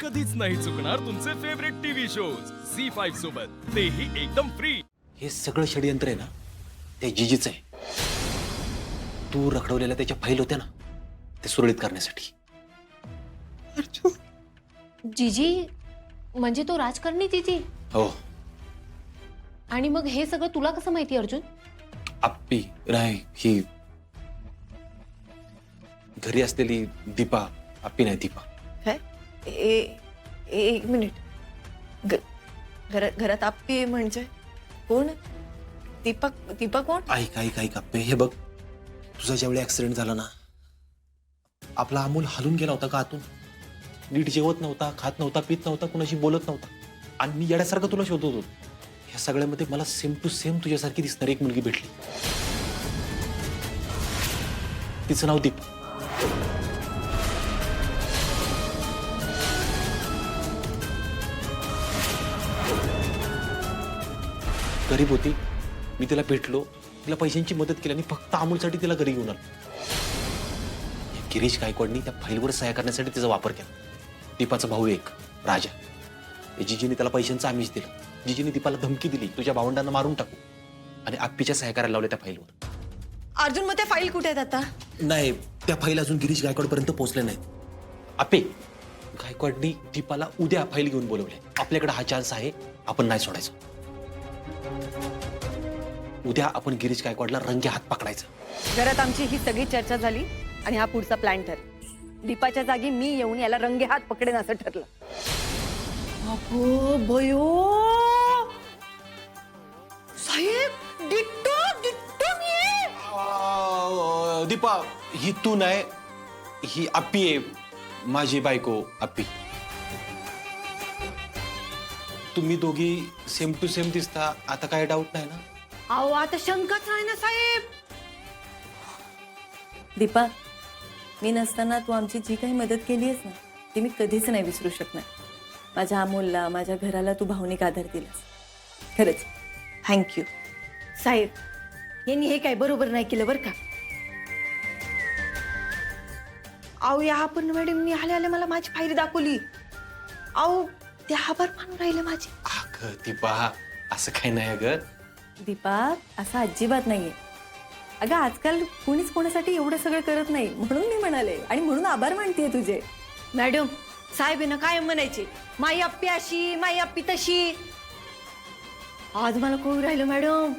कधीच नाही चुकणार तुमचे फेवरेट टीव्ही शोज झी5 सोबत, तेही एकदम फ्री. हे सगळं षडयंत्र आहे ना, ते जिजीचं आहे. तू रखडवलेल्या त्याच्या फाईल होत्या ना, ते सुरळीत करण्यासाठी. जीजी म्हणजे तो राजकारणी जीजी. हो. आणि मग हे सगळं तुला कसं माहिती अर्जुन? आप्पी नाही, ही घरी असलेली दीपा. आप्पी नाही, दीपा. काय एक मिनिट. घरात आप्पी आहे म्हणजे कोण? दीपक कोण? ऐक ऐक ऐक आप्पे, हे बघ, तुझा ज्यावेळी ऍक्सिडेंट झाला ना, आपला अमोल हलून गेला होता का आतून. नीट जेवत नव्हता, खात नव्हता, पित नव्हता, कुणाशी बोलत नव्हता. आणि मी येण्यासारखं तुला शोधत होतो. ह्या सगळ्यामध्ये मला सेम टू सेम तुझ्यासारखी दिसणारी एक मुलगी भेटली. तिचं नाव दीप. गरीब होती, मी तिला भेटलो, तिला पैशांची मदत केली आणि फक्त अमोलसाठी तिला घरी घेऊन आलो. गिरीश गायकवाडनी त्या फाईलवर सह्या करण्यासाठी तिचा वापर केला. दीपाचा भाऊ एक राजा, जीजीने त्याला पैशांचं आमिष दिलं. जीजीने दीपाला धमकी दिली, तुझ्या भावंडांना मारून टाकू, आणि आप्पीच्या सह्या करायला लावल्या त्या फाईलवर. अर्जुन, मग त्या फाईल कुठे आहेत आता? नाही, त्या फाईल अजून गिरीश गायकवाड पर्यंत पोहोचल्या नाहीत. आप्पे, गायकवाडनी दीपाला उद्या फाईल घेऊन बोलवले. आपल्याकडे हा चान्स आहे, आपण नाही सोडायचं. उद्या आपण गिरीश गायकवाडला रंगे हात पकडायचं. घरात आमची ही सगळी चर्चा झाली आणि हा पुढचा प्लॅन ठरला. दीपाच्या जागी मी येऊन याला रंगे हात पकडेन असं ठरलं. अगो बयो साहेब, डिट्टो मी आहे. दीपा, ही तू नाही, ही आप्पी आहे, माझी बायको आप्पी. तुम्ही दोघी सेम टू सेम दिसता, आता काय डाऊट नाही ना? अहो, आता शंकाच नाही ना साहेब. दीपा, मी नसताना तू आमची जी काही मदत केली आहेस ना, ती मी कधीच नाही विसरू शकणार. माझ्या अमोलला, माझ्या घराला तू भावनिक आधार दिलास. खरंच थँक्यू. साहेब, यांनी हे काय बरोबर नाही केलं बरं का. अहो, या आपण मॅडमनी आले आले मला माझी फाईल दाखवली. अहो, ते आभार मानून राहिले माझे. अगं दीपा, असं काही नाही. अगं दीपा, असं अजिबात नाहीये. अगं, आजकाल कोणीच कोणासाठी एवढं सगळं करत नाही, म्हणून मी म्हणाले आणि म्हणून आभार मानतेय तुझे. मॅडम, साहेब ना काय म्हणायचे, माई आप्पी अशी, माई आप्पी तशी. आज मला कळू राहिलं मॅडम,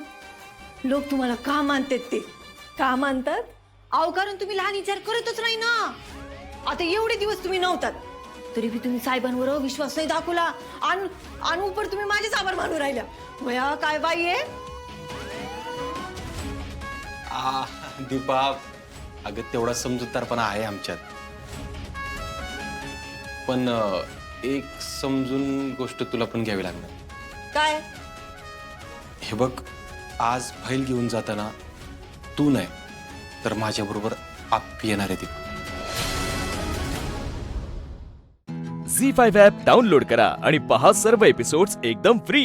लोक तुम्हाला का मानतात ते. का मानतात? अहो, कारण तुम्ही लहान विचार करतच नाही ना. आता एवढे दिवस तुम्ही नव्हतात, तरी बी तुम्ही साहेबांवर विश्वास नाही दाखवला आणि उपर तुम्ही माझेच आभार मानून राहिल्या. भया काय बाई आहे. दीपा, अगं तेवढा समजूतदारपणा आहे आमच्यात. पण एक समजून गोष्ट तुला पण घ्यावी लागणार. काय? हे बघ, आज फाईल घेऊन जाताना तू नाही तर माझ्या बरोबर आप्पी येणार आहे. दीपा, झी5 ॲप डाउनलोड करा आणि पहा सर्व एपिसोड्स एकदम फ्री.